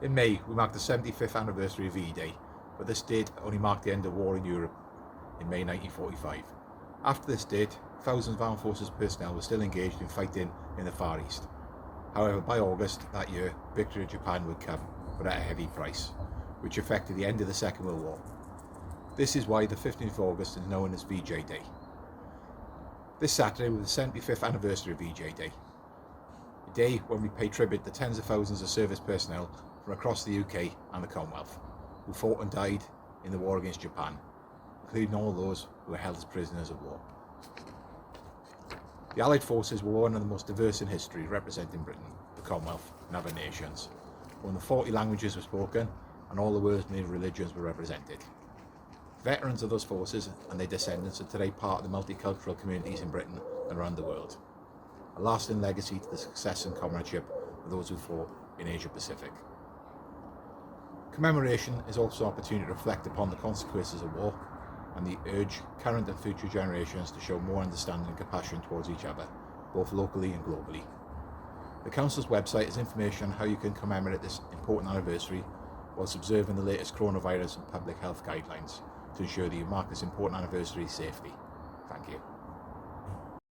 In May, we marked the 75th anniversary of V-Day, but this date only marked the end of war in Europe in May 1945. After this date, thousands of armed forces personnel were still engaged in fighting in the Far East. However, by August that year, victory of Japan would come, but at a heavy price, which affected the end of the Second World War. This is why the 15th of August is known as VJ Day. This Saturday was the 75th anniversary of VJ Day, a day when we pay tribute to tens of thousands of service personnel from across the UK and the Commonwealth, who fought and died in the war against Japan, including all those who were held as prisoners of war. The Allied forces were one of the most diverse in history, representing Britain, the Commonwealth and other nations. More than 40 languages were spoken and all the world's major religions were represented. Veterans of those forces and their descendants are today part of the multicultural communities in Britain and around the world, a lasting legacy to the success and comradeship of those who fought in Asia Pacific. Commemoration is also an opportunity to reflect upon the consequences of war and the urge current and future generations to show more understanding and compassion towards each other, both locally and globally. The Council's website has information on how you can commemorate this important anniversary whilst observing the latest coronavirus and public health guidelines to ensure that you mark this important anniversary safely. Thank you.